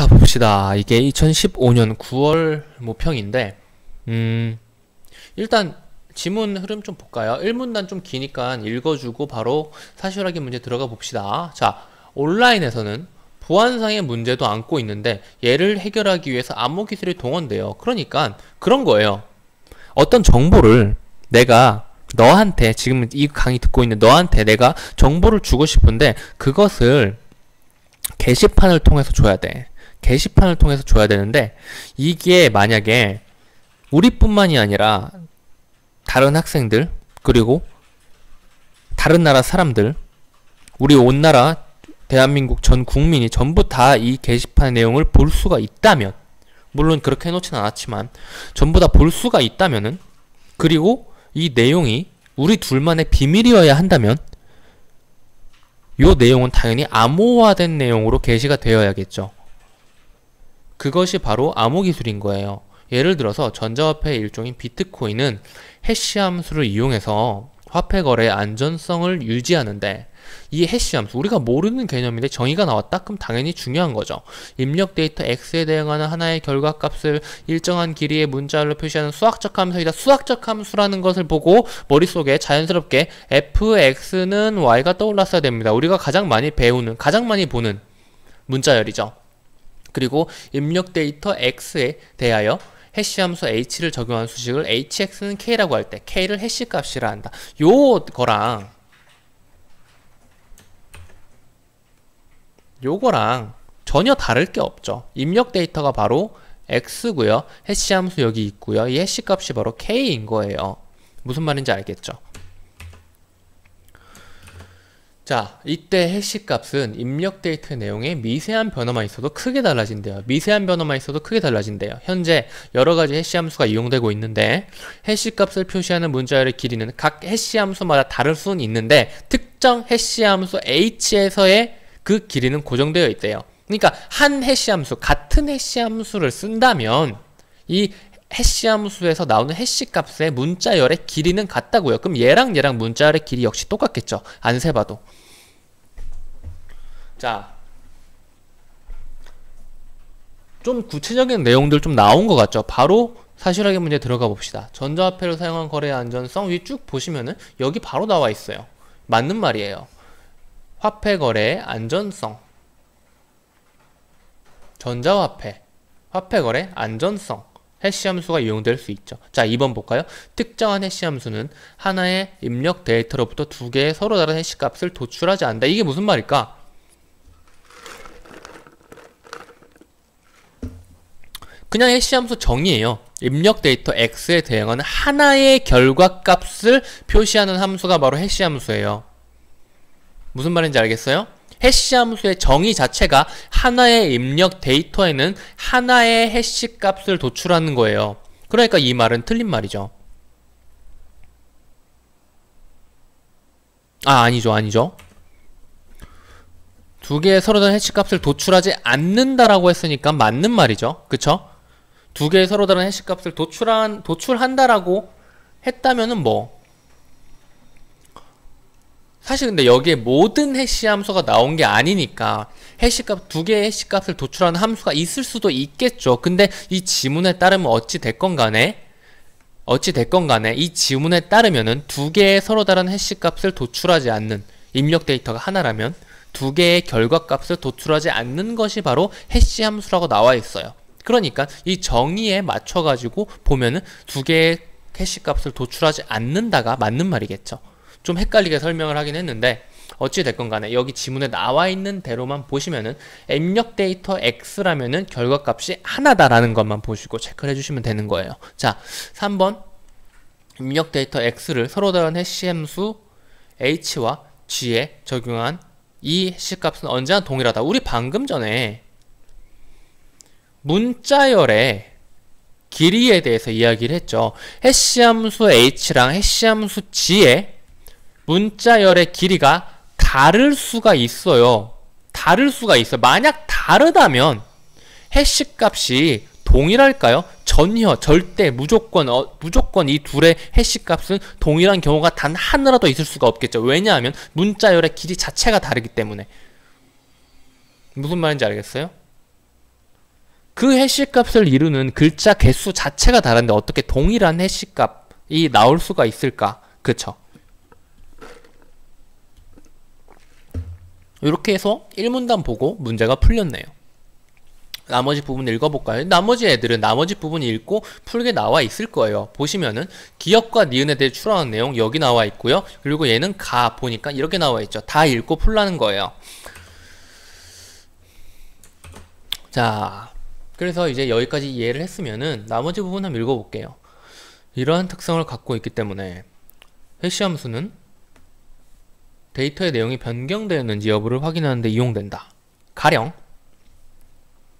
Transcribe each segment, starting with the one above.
자, 봅시다. 이게 2015년 9월 모평인데, 일단 지문 흐름 좀 볼까요? 1문단 좀 기니까 읽어주고 바로 사실확인 문제 들어가 봅시다. 자, 온라인에서는 보안상의 문제도 안고 있는데 얘를 해결하기 위해서 암호기술이 동원돼요. 그러니까 그런 거예요. 어떤 정보를 내가 너한테, 지금 이 강의 듣고 있는 너한테 내가 정보를 주고 싶은데 그것을 게시판을 통해서 줘야 돼. 게시판을 통해서 줘야 되는데 이게 만약에 우리뿐만이 아니라 다른 학생들, 그리고 다른 나라 사람들, 우리 온 나라 대한민국 전 국민이 전부 다 이 게시판 내용을 볼 수가 있다면, 물론 그렇게 해놓진 않았지만 전부 다 볼 수가 있다면은, 그리고 이 내용이 우리 둘만의 비밀이어야 한다면 요 내용은 당연히 암호화된 내용으로 게시가 되어야겠죠. 그것이 바로 암호기술인 거예요. 예를 들어서 전자화폐의 일종인 비트코인은 해시 함수를 이용해서 화폐 거래의 안전성을 유지하는데, 이 해시 함수, 우리가 모르는 개념인데 정의가 나왔다? 그럼 당연히 중요한 거죠. 입력 데이터 X에 대응하는 하나의 결과값을 일정한 길이의 문자열로 표시하는 수학적 함수이다. 수학적 함수라는 것을 보고 머릿속에 자연스럽게 fx는 y가 떠올랐어야 됩니다. 우리가 가장 많이 배우는, 가장 많이 보는 문자열이죠. 그리고 입력 데이터 X에 대하여 해시 함수 H를 적용한 수식을 hx는 k라고 할 때 k를 해시 값이라 한다. 요거랑 전혀 다를 게 없죠. 입력 데이터가 바로 x고요. 해시 함수 여기 있고요. 이 해시 값이 바로 k인 거예요. 무슨 말인지 알겠죠? 자, 이때 해시 값은 입력 데이터 내용에 미세한 변화만 있어도 크게 달라진대요. 미세한 변화만 있어도 크게 달라진대요. 현재 여러가지 해시 함수가 이용되고 있는데, 해시 값을 표시하는 문자열의 길이는 각 해시 함수마다 다를 수는 있는데 특정 해시 함수 h에서의 그 길이는 고정되어 있대요. 그러니까 한 해시 함수, 같은 해시 함수를 쓴다면 이 해시 함수에서 나오는 해시 값의 문자열의 길이는 같다고요. 그럼 얘랑 문자열의 길이 역시 똑같겠죠. 안 세봐도. 자, 좀 구체적인 내용들 좀 나온 것 같죠. 바로 사실확인 문제 들어가 봅시다. 전자화폐를 사용한 거래의 안전성, 위 쭉 보시면은 여기 바로 나와 있어요. 맞는 말이에요. 화폐 거래의 안전성, 전자화폐, 화폐 거래 안전성, 해시 함수가 이용될 수 있죠. 자, 2번 볼까요? 특정한 해시 함수는 하나의 입력 데이터로부터 두 개의 서로 다른 해시 값을 도출하지 않는다. 이게 무슨 말일까? 그냥 해시 함수 정의예요. 입력 데이터 X에 대응하는 하나의 결과값을 표시하는 함수가 바로 해시 함수예요. 무슨 말인지 알겠어요? 해시 함수의 정의 자체가 하나의 입력 데이터에는 하나의 해시 값을 도출하는 거예요. 그러니까 이 말은 틀린 말이죠. 아니죠. 두 개의 서로 다른 해시 값을 도출하지 않는다라고 했으니까 맞는 말이죠. 그쵸? 두 개의 서로 다른 해시 값을 도출한다라고 했다면은 뭐, 사실 근데 여기에 모든 해시 함수가 나온 게 아니니까 해시값, 두 개의 해시값을 도출하는 함수가 있을 수도 있겠죠. 근데 이 지문에 따르면 어찌 됐건 간에 이 지문에 따르면은 두 개의 서로 다른 해시값을 도출하지 않는, 입력 데이터가 하나라면 두 개의 결과값을 도출하지 않는 것이 바로 해시 함수라고 나와 있어요. 그러니까 이 정의에 맞춰 가지고 보면은 두 개의 해시값을 도출하지 않는다가 맞는 말이겠죠. 좀 헷갈리게 설명을 하긴 했는데 어찌 됐건 간에 여기 지문에 나와 있는 대로만 보시면은 입력 데이터 X라면은 결과값이 하나다라는 것만 보시고 체크를 해주시면 되는 거예요. 자, 3번 입력 데이터 X를 서로 다른 해시 함수 H와 G에 적용한 이 해시 값은 언제나 동일하다. 우리 방금 전에 문자열의 길이에 대해서 이야기를 했죠. 해시 함수 H랑 해시 함수 G에 문자열의 길이가 다를 수가 있어요. 만약 다르다면 해시 값이 동일할까요? 전혀, 절대, 무조건 이 둘의 해시 값은 동일한 경우가 단 하나라도 있을 수가 없겠죠. 왜냐하면 문자열의 길이 자체가 다르기 때문에. 무슨 말인지 알겠어요? 그 해시값을 이루는 글자 개수 자체가 다른데 어떻게 동일한 해시값이 나올 수가 있을까? 그쵸? 이렇게 해서 1문단 보고 문제가 풀렸네요. 나머지 부분 읽어볼까요? 나머지 애들은 나머지 부분 읽고 풀게 나와 있을 거예요. 보시면은 기역과 니은에 대해 추론한 내용 여기 나와 있고요. 그리고 얘는 가 보니까 이렇게 나와 있죠. 다 읽고 풀라는 거예요. 자, 그래서 이제 여기까지 이해를 했으면은 나머지 부분 한번 읽어볼게요. 이러한 특성을 갖고 있기 때문에 해시함수는 데이터의 내용이 변경되었는지 여부를 확인하는 데 이용된다. 가령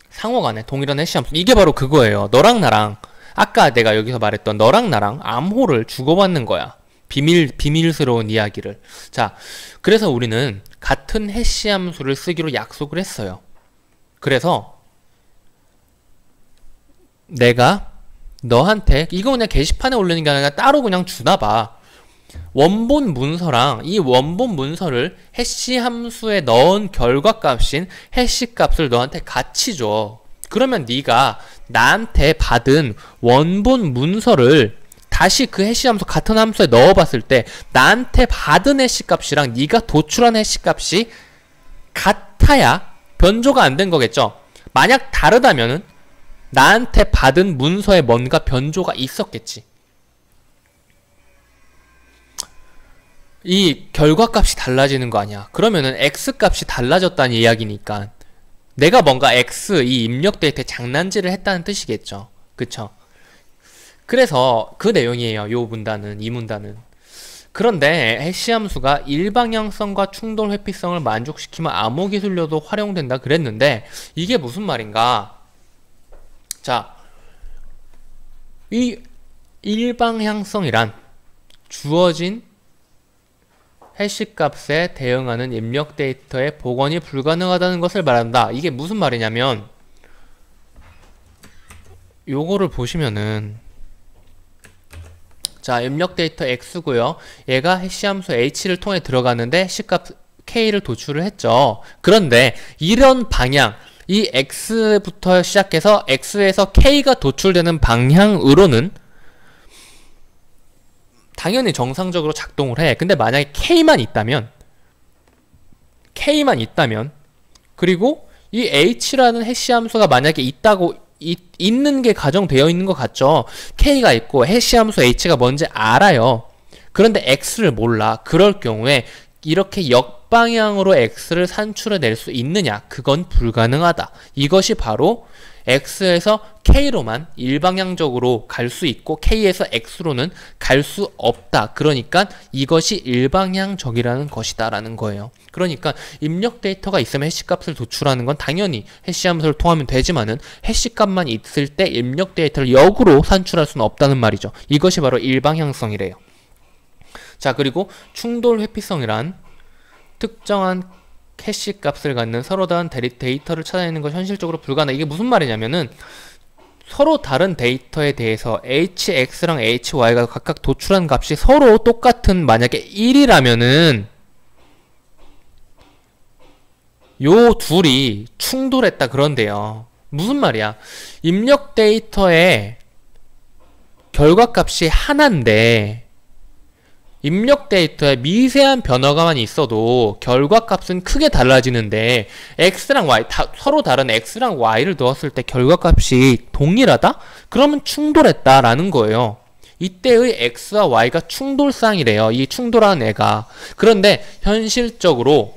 상호간에 동일한 해시함수, 이게 바로 그거예요. 너랑 나랑, 아까 내가 여기서 말했던 너랑 나랑 암호를 주고받는 거야. 비밀스러운 이야기를. 자, 그래서 우리는 같은 해시함수를 쓰기로 약속을 했어요. 그래서 내가 너한테 이거 그냥 게시판에 올리는 게 아니라 따로 그냥 주나봐. 원본 문서랑 이 원본 문서를 해시 함수에 넣은 결과값인 해시 값을 너한테 같이 줘. 그러면 네가 나한테 받은 원본 문서를 다시 그 해시 함수 같은 함수에 넣어봤을 때 나한테 받은 해시 값이랑 네가 도출한 해시 값이 같아야 변조가 안 된 거겠죠. 만약 다르다면은 나한테 받은 문서에 뭔가 변조가 있었겠지. 이 결과값이 달라지는 거 아니야. 그러면은 x값이 달라졌다는 이야기니까 내가 뭔가 x 이 입력 데이터에 장난질을 했다는 뜻이겠죠. 그쵸? 그래서 그 내용이에요. 요 문단은, 이 문단은. 그런데 해시함수가 일방향성과 충돌 회피성을 만족시키면 암호 기술료도 활용된다 그랬는데 이게 무슨 말인가? 자, 이 일방향성이란 주어진 해시값에 대응하는 입력 데이터의 복원이 불가능하다는 것을 말한다. 이게 무슨 말이냐면 요거를 보시면은 자, 입력 데이터 x고요. 얘가 해시함수 h를 통해 들어가는데 해시값 k를 도출을 했죠. 그런데 이런 방향, 이 x부터 시작해서 x에서 k가 도출되는 방향으로는 당연히 정상적으로 작동을 해. 근데 만약에 K만 있다면 그리고 이 H라는 해시함수가 만약에 있는 게 가정되어 있는 것 같죠. K가 있고 해시함수 H가 뭔지 알아요. 그런데 X를 몰라. 그럴 경우에 이렇게 역방향으로 X를 산출해낼 수 있느냐? 그건 불가능하다. 이것이 바로 X에서 K로만 일방향적으로 갈 수 있고 K에서 X로는 갈 수 없다. 그러니까 이것이 일방향적이라는 것이다 라는 거예요. 그러니까 입력 데이터가 있으면 해시값을 도출하는 건 당연히 해시함수를 통하면 되지만은 해시값만 있을 때 입력 데이터를 역으로 산출할 수는 없다는 말이죠. 이것이 바로 일방향성이래요. 자, 그리고 충돌 회피성이란 특정한 해시 값을 갖는 서로 다른 데이터를 찾아내는 것이 현실적으로 불가능해. 이게 무슨 말이냐면은 서로 다른 데이터에 대해서 hx랑 hy가 각각 도출한 값이 서로 똑같은 만약에 1이라면은 요 둘이 충돌했다 그런데요. 무슨 말이야? 입력 데이터의 결과값이 하나인데 입력 데이터에 미세한 변화가만 있어도 결과값은 크게 달라지는데 x랑 y, 서로 다른 x랑 y를 넣었을 때 결과값이 동일하다? 그러면 충돌했다라는 거예요. 이때의 x와 y가 충돌상이래요. 이 충돌하는 애가. 그런데 현실적으로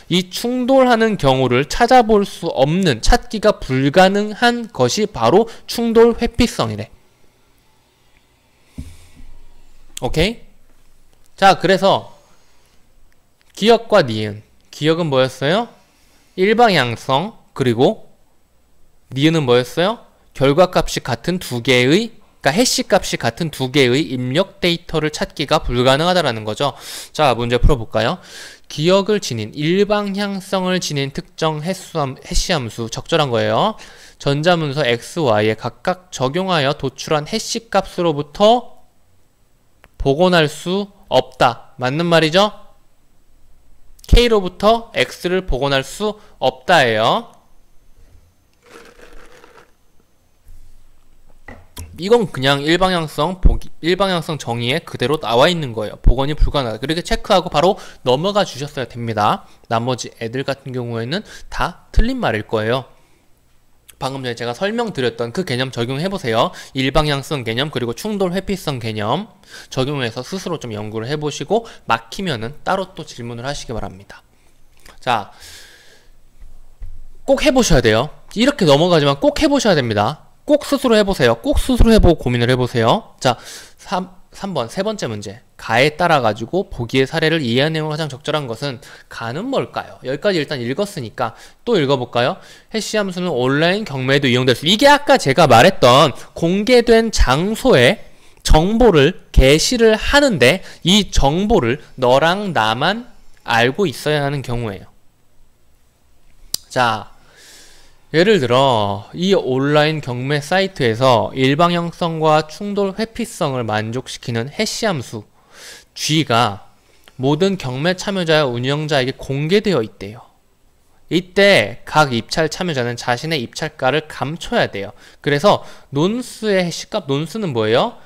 이 충돌하는 경우를 찾아볼 수 없는, 찾기가 불가능한 것이 바로 충돌 회피성이래. 오케이? 자, 그래서 기역과 니은. 기역은 뭐였어요? 일방향성. 그리고 니은은 뭐였어요? 결과값이 같은 두 개의, 그러니까 해시값이 같은 두 개의 입력 데이터를 찾기가 불가능하다라는 거죠. 자, 문제 풀어볼까요? 기역을 지닌, 일방향성을 지닌 특정 해시함수, 적절한 거예요. 전자문서 x, y에 각각 적용하여 도출한 해시값으로부터 복원할 수 없다. 맞는 말이죠? K로부터 X를 복원할 수 없다예요. 이건 그냥 일방향성 정의에 그대로 나와 있는 거예요. 복원이 불가능하다. 그렇게 체크하고 바로 넘어가 주셨어야 됩니다. 나머지 애들 같은 경우에는 다 틀린 말일 거예요. 방금 전에 제가 설명드렸던 그 개념 적용해보세요. 일방향성 개념 그리고 충돌 회피성 개념 적용해서 스스로 좀 연구를 해보시고 막히면은 따로 또 질문을 하시기 바랍니다. 자, 꼭 해보셔야 돼요. 이렇게 넘어가지만 꼭 해보셔야 됩니다. 꼭 스스로 해보세요. 꼭 스스로 해보고 고민을 해보세요. 자, 3번 세 번째 문제. 가에 따라 가지고 보기의 사례를 이해한 내용을 가장 적절한 것은 가는 뭘까요? 여기까지 일단 읽었으니까 또 읽어볼까요? 해시 함수는 온라인 경매에도 이용될 수. 이게 아까 제가 말했던 공개된 장소에 정보를 게시를 하는데 이 정보를 너랑 나만 알고 있어야 하는 경우예요. 자, 예를 들어 이 온라인 경매 사이트에서 일방향성과 충돌 회피성을 만족시키는 해시 함수 G가 모든 경매 참여자와 운영자에게 공개되어 있대요. 이때 각 입찰 참여자는 자신의 입찰가를 감춰야 돼요. 그래서 논스의 해시값, 논스는 뭐예요?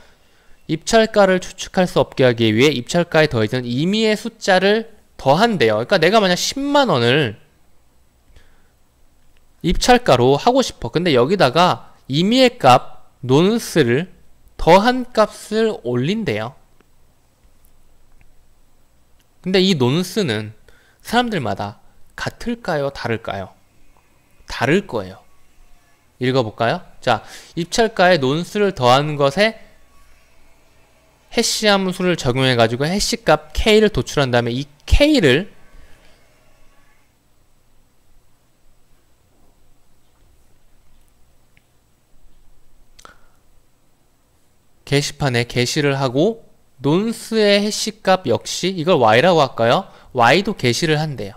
입찰가를 추측할 수 없게 하기 위해 입찰가에 더해지는 임의의 숫자를 더한대요. 그러니까 내가 만약 10만 원을 입찰가로 하고 싶어. 근데 여기다가 임의의 값, 논스를 더한 값을 올린대요. 근데 이 논스는 사람들마다 같을까요? 다를까요? 다를 거예요. 읽어볼까요? 자, 입찰가에 논스를 더한 것에 해시 함수를 적용해가지고 해시값 K를 도출한 다음에 이 K를 게시판에 게시를 하고 논스의 해시값 역시 이걸 y라고 할까요? y도 게시를 한대요.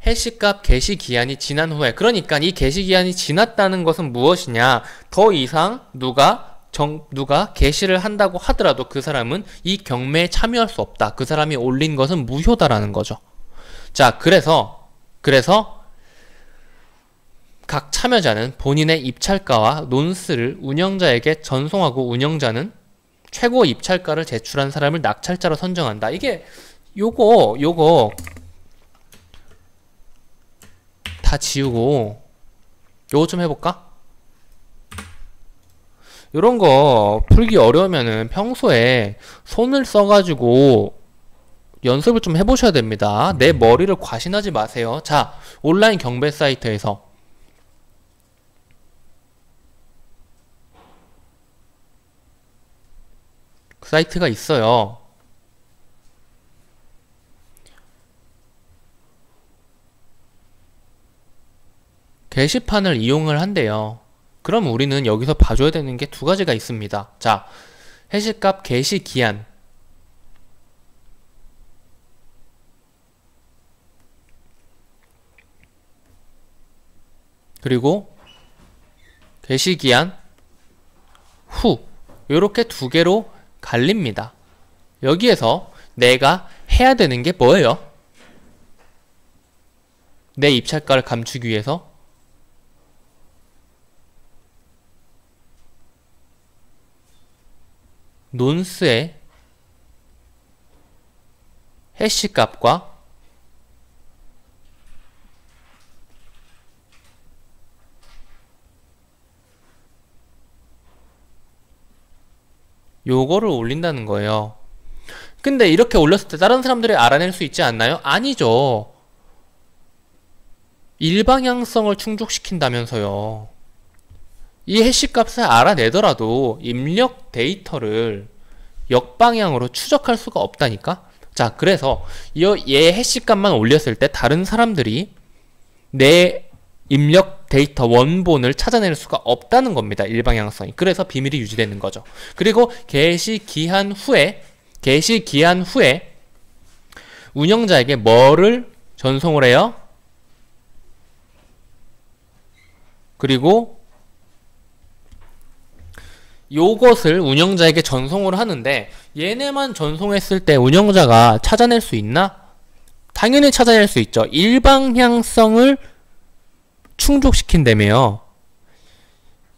해시값 게시 기한이 지난 후에, 그러니까 이 게시 기한이 지났다는 것은 무엇이냐? 더 이상 누가 게시를 한다고 하더라도 그 사람은 이 경매에 참여할 수 없다. 그 사람이 올린 것은 무효다라는 거죠. 자, 그래서 각 참여자는 본인의 입찰가와 논스를 운영자에게 전송하고 운영자는 최고 입찰가를 제출한 사람을 낙찰자로 선정한다. 이게 요거 다 지우고 요거 좀 해볼까? 요런 거 풀기 어려우면은 평소에 손을 써가지고 연습을 좀 해보셔야 됩니다. 내 머리를 과신하지 마세요. 자, 온라인 경매 사이트에서 그 사이트가 있어요. 게시판을 이용을 한대요. 그럼 우리는 여기서 봐줘야 되는 게 두 가지가 있습니다. 자, 해시값 게시 기한, 그리고 게시 기한 후, 요렇게 두 개로 갈립니다. 여기에서 내가 해야 되는 게 뭐예요? 내 입찰가를 감추기 위해서 논스의 해시값과 요거를 올린다는 거예요. 근데 이렇게 올렸을 때 다른 사람들이 알아낼 수 있지 않나요? 아니죠. 일방향성을 충족시킨다면서요. 이 해시값을 알아내더라도 입력 데이터를 역방향으로 추적할 수가 없다니까? 자, 그래서 얘 해시값만 올렸을 때 다른 사람들이 내 입력 데이터 원본을 찾아낼 수가 없다는 겁니다. 일방향성이. 그래서 비밀이 유지되는 거죠. 그리고 게시 기한 후에 운영자에게 뭐를 전송을 해요? 그리고 요것을 운영자에게 전송을 하는데 얘네만 전송했을 때 운영자가 찾아낼 수 있나? 당연히 찾아낼 수 있죠. 일방향성을 충족시킨다며요.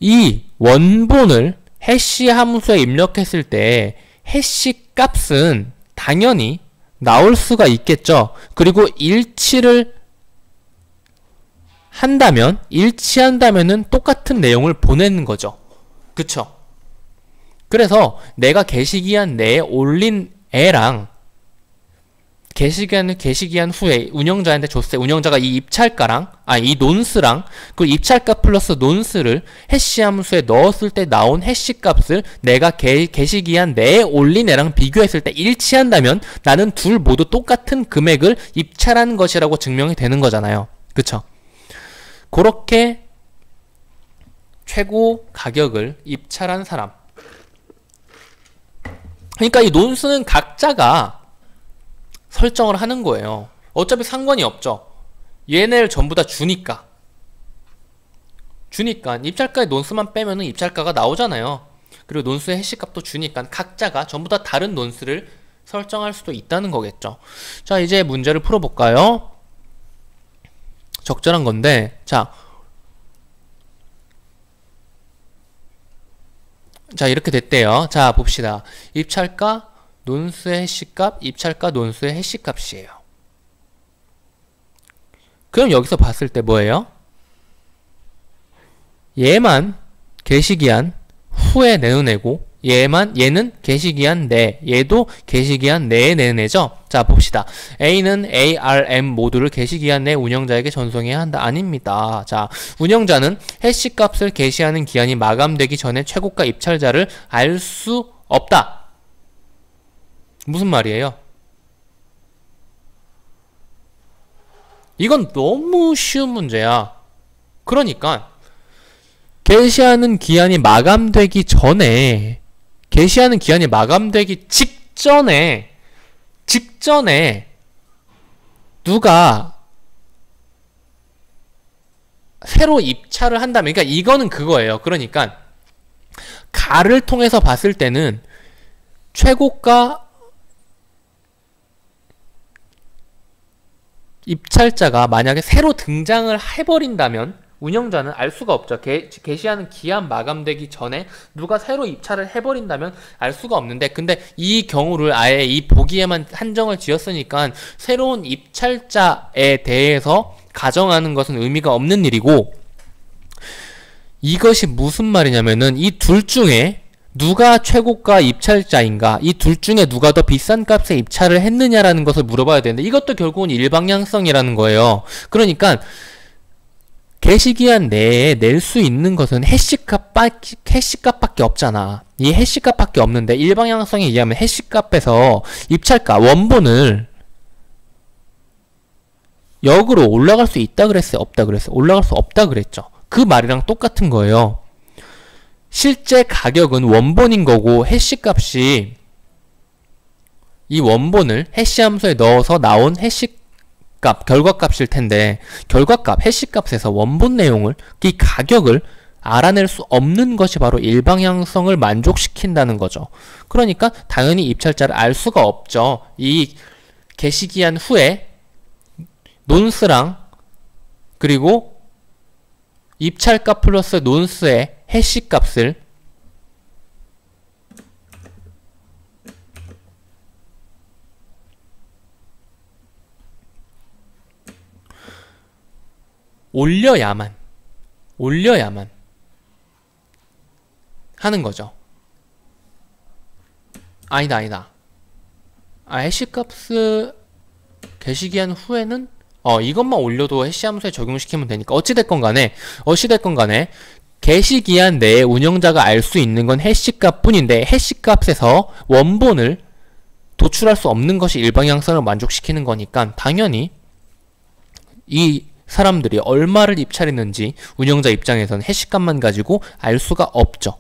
이 원본을 해시 함수에 입력했을 때 해시 값은 당연히 나올 수가 있겠죠. 그리고 일치한다면은 똑같은 내용을 보내는 거죠. 그쵸? 그래서 내가 게시기한 내에 올린 애랑 게시기한 후에 운영자한테 줬을 때 운영자가 이 입찰가랑 이 논스랑 그 입찰가 플러스 논스를 해시 함수에 넣었을 때 나온 해시 값을 내가 게시기한 내에 올린 애랑 비교했을 때 일치한다면 나는 둘 모두 똑같은 금액을 입찰한 것이라고 증명이 되는 거잖아요. 그쵸? 그렇게 최고 가격을 입찰한 사람. 그러니까 이 논스는 각자가 설정을 하는 거예요. 어차피 상관이 없죠. 얘네를 전부 다 주니까 입찰가에 논스만 빼면은 입찰가가 나오잖아요. 그리고 논스의 해시값도 주니까 각자가 전부 다 다른 논스를 설정할 수도 있다는 거겠죠. 자, 이제 문제를 풀어볼까요? 적절한 건데, 자, 이렇게 됐대요. 자, 봅시다. 입찰가, 논스의 해시값, 입찰가, 논스의 해시값이에요. 그럼 여기서 봤을 때 뭐예요? 얘만 게시기한 후에 내놓고 얘는 게시기한 내, 얘도 게시기한 내에 내내죠. 자, 봅시다. A는 ARM 모두를 게시기한 내 운영자에게 전송해야 한다. 아닙니다. 자, 운영자는 해시값을 게시하는 기한이 마감되기 전에 최고가 입찰자를 알 수 없다. 무슨 말이에요? 이건 너무 쉬운 문제야. 그러니까 게시하는 기한이 마감되기 직전에 누가 새로 입찰을 한다면, 그러니까 이거는 그거예요. 그러니까 가를 통해서 봤을 때는 최고가 입찰자가 만약에 새로 등장을 해버린다면 운영자는 알 수가 없죠. 게시하는 기한 마감되기 전에 누가 새로 입찰을 해버린다면 알 수가 없는데, 근데 이 경우를 아예 이 보기에만 한정을 지었으니까 새로운 입찰자에 대해서 가정하는 것은 의미가 없는 일이고, 이것이 무슨 말이냐면은 이 둘 중에 누가 최고가 입찰자인가, 이 둘 중에 누가 더 비싼 값에 입찰을 했느냐라는 것을 물어봐야 되는데, 이것도 결국은 일방향성이라는 거예요. 그러니까 게시기한 내에 낼 수 있는 것은 해시값밖에 없잖아. 이 해시값밖에 없는데 일방향성에 의하면 해시값에서 입찰가 원본을 역으로 올라갈 수 있다 그랬어요? 없다 그랬어요? 올라갈 수 없다 그랬죠. 그 말이랑 똑같은 거예요. 실제 가격은 원본인 거고 해시값이 이 원본을 해시 함수에 넣어서 나온 해시값, 결과값일 텐데, 해시값에서 원본 내용을, 이 가격을 알아낼 수 없는 것이 바로 일방향성을 만족시킨다는 거죠. 그러니까 당연히 입찰자를 알 수가 없죠. 이 게시기한 후에 논스랑 그리고 입찰가 플러스 논스의 해시값을 올려야만 하는 거죠. 아니다. 해시값을 게시기한 후에는 이것만 올려도 해시 함수에 적용시키면 되니까 어찌됐건 간에 게시기한 내에 운영자가 알 수 있는 건 해시값 뿐인데, 해시값에서 원본을 도출할 수 없는 것이 일방향성을 만족시키는 거니까 당연히 이 사람들이 얼마를 입찰했는지 운영자 입장에서는 해시값만 가지고 알 수가 없죠.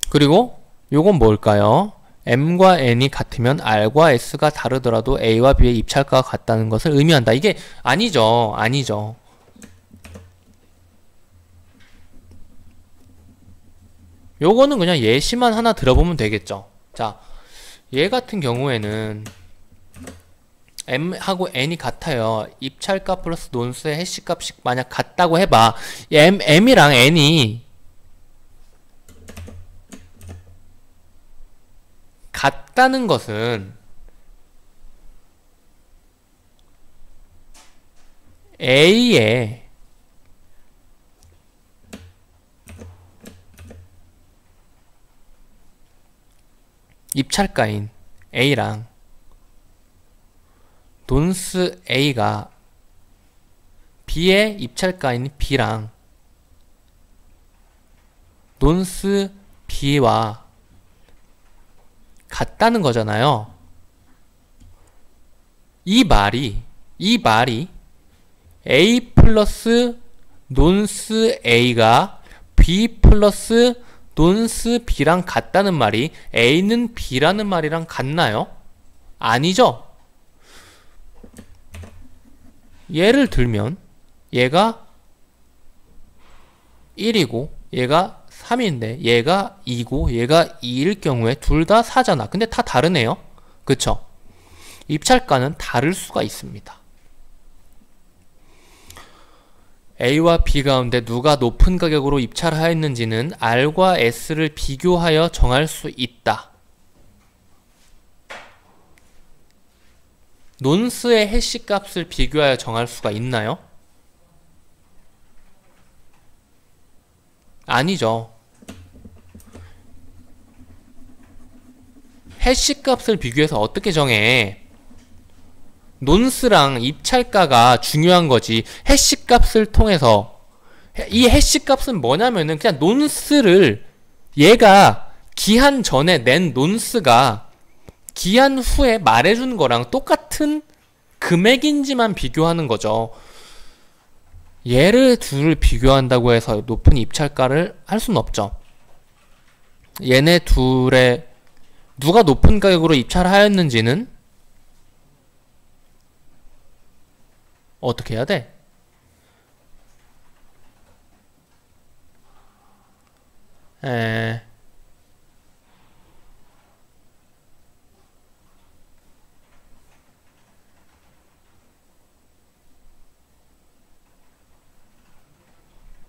그리고 요건 뭘까요? M과 N이 같으면 R과 S가 다르더라도 A와 B의 입찰가가 같다는 것을 의미한다. 이게 아니죠. 요거는 그냥 예시만 하나 들어보면 되겠죠. 자, 얘 같은 경우에는 m하고 n이 같아요. 입찰가 플러스 논스의 해시값이 만약 같다고 해봐. m이랑 n이 같다는 것은 A의 입찰가인 A랑 논스 A가 B의 입찰가인 B랑 논스 B와 같다는 거잖아요. 이 말이 A 플러스 논스 A가 B 플러스 논스 B랑 같다는 말이 A는 B라는 말이랑 같나요? 아니죠? 예를 들면 얘가 1이고 얘가 3인데 얘가 2고 얘가 2일 경우에 둘 다 4잖아. 근데 다 다르네요. 그쵸? 입찰가는 다를 수가 있습니다. A와 B 가운데 누가 높은 가격으로 입찰하였는지는 R과 S를 비교하여 정할 수 있다. 논스의 해시값을 비교하여 정할 수가 있나요? 아니죠. 해시값을 비교해서 어떻게 정해? 논스랑 입찰가가 중요한 거지. 해시값을 통해서 이 해시값은 뭐냐면은 그냥 논스를 얘가 기한 전에 낸 논스가 기한 후에 말해준 거랑 똑같은 금액인지만 비교하는 거죠. 얘를 둘을 비교한다고 해서 높은 입찰가를 할 수는 없죠. 얘네 둘의 누가 높은 가격으로 입찰하였는지는 어떻게 해야 돼?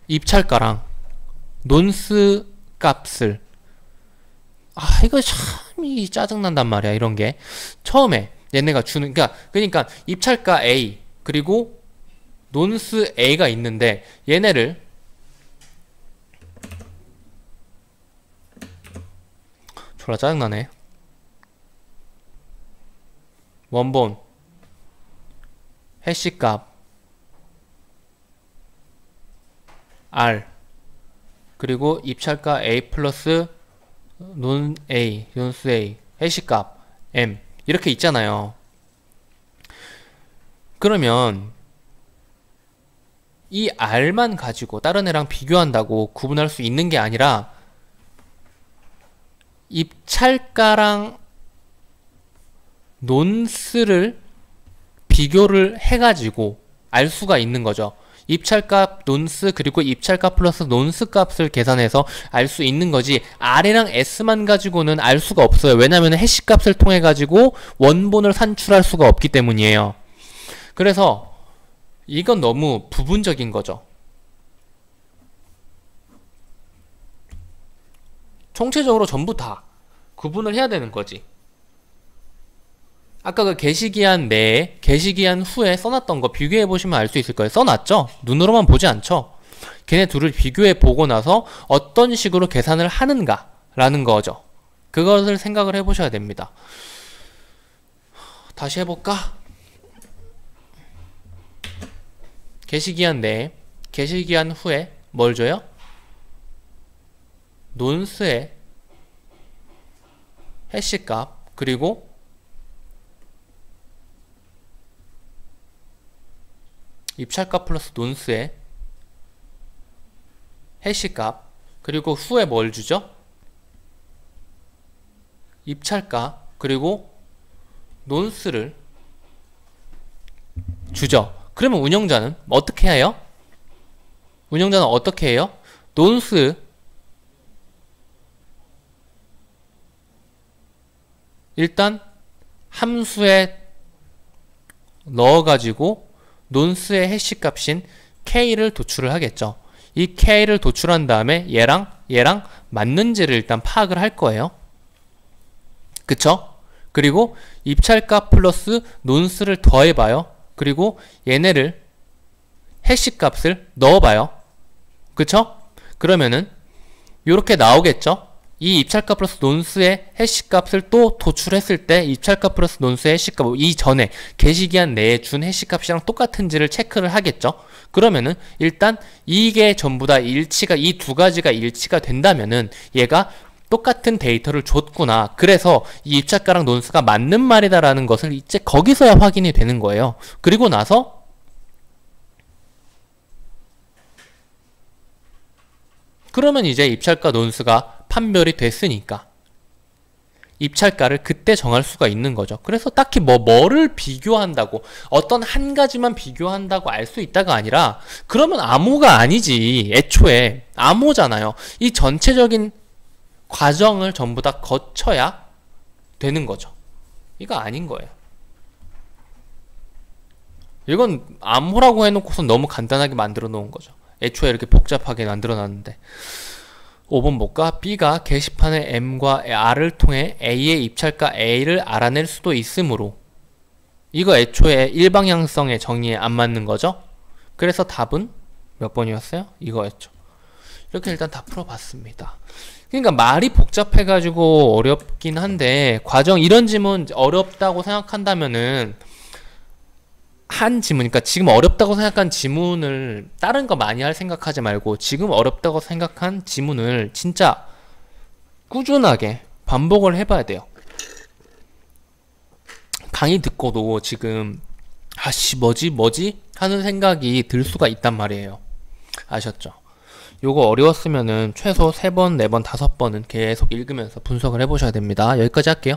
입찰가랑 논스 값을 이거 참 짜증난단 말이야. 이런 게 처음에 얘네가 주는 그러니까 입찰가 A 그리고 논스 A가 있는데 얘네를 졸라 짜증나네. 원본 해시값 R 그리고 입찰가 A 플러스 논 A, 논스 A 해시값 M 이렇게 있잖아요. 그러면 이 R만 가지고 다른 애랑 비교한다고 구분할 수 있는 게 아니라 입찰가랑 논스를 비교를 해가지고 알 수가 있는 거죠. 입찰값 논스 그리고 입찰값 플러스 논스 값을 계산해서 알 수 있는 거지 R이랑 S만 가지고는 알 수가 없어요. 왜냐하면 해시값을 통해 가지고 원본을 산출할 수가 없기 때문이에요. 그래서 이건 너무 부분적인 거죠. 총체적으로 전부 다 구분을 해야 되는 거지. 아까 그 게시기한 내에 게시기한 후에 써놨던 거 비교해보시면 알 수 있을 거예요. 써놨죠? 눈으로만 보지 않죠? 걔네 둘을 비교해 보고 나서 어떤 식으로 계산을 하는가 라는 거죠. 그것을 생각을 해보셔야 됩니다. 다시 해볼까? 게시기한 내에 게시기한 후에 뭘 줘요? 논스의 해시값 그리고 입찰가 플러스 논스의 해시값 그리고 후에 뭘 주죠? 입찰가 그리고 논스를 주죠. 그러면 운영자는 어떻게 해요? 운영자는 어떻게 해요? 논스 일단 함수의 넣어가지고 논스의 해시 값인 K를 도출을 하겠죠. 이 K를 도출한 다음에 얘랑 맞는지를 일단 파악을 할 거예요. 그쵸? 그리고 입찰값 플러스 논스를 더해봐요. 그리고 얘네를 해시 값을 넣어봐요. 그쵸? 그러면은 요렇게 나오겠죠? 이 입찰값 플러스 논스의 해시 값을 또 도출했을 때 입찰값 플러스 논스의 해시 값, 이전에 게시기한 내에 준 해시 값이랑 똑같은지를 체크를 하겠죠? 그러면은 일단 이게 전부 다 일치가, 이 두 가지가 일치가 된다면은 얘가 똑같은 데이터를 줬구나. 그래서 이 입찰가랑 논스가 맞는 말이다라는 것을 이제 거기서야 확인이 되는 거예요. 그리고 나서 그러면 이제 입찰가 논스가 판별이 됐으니까 입찰가를 그때 정할 수가 있는 거죠. 그래서 딱히 뭐를 비교한다고, 어떤 한 가지만 비교한다고 알 수 있다가 아니라, 그러면 암호가 아니지. 애초에 암호잖아요. 이 전체적인 과정을 전부 다 거쳐야 되는 거죠. 이거 아닌 거예요. 이건 암호라고 해놓고서 너무 간단하게 만들어 놓은 거죠. 애초에 이렇게 복잡하게 만들어 놨는데. 5번 볼까? B가 게시판의 M과 R을 통해 A의 입찰가 A를 알아낼 수도 있으므로, 이거 애초에 일방향성의 정의에 안 맞는 거죠. 그래서 답은 몇 번이었어요? 이거였죠. 이렇게 일단 다 풀어봤습니다. 그러니까 말이 복잡해가지고 어렵긴 한데, 이런 지문 어렵다고 생각한다면은 한 지문, 그러니까 지금 어렵다고 생각한 지문을 다른 거 많이 할 생각하지 말고 지금 어렵다고 생각한 지문을 진짜 꾸준하게 반복을 해봐야 돼요. 강의 듣고도 지금 아씨 뭐지 하는 생각이 들 수가 있단 말이에요. 아셨죠? 요거 어려웠으면은 최소 3번, 4번, 5번은 계속 읽으면서 분석을 해보셔야 됩니다. 여기까지 할게요.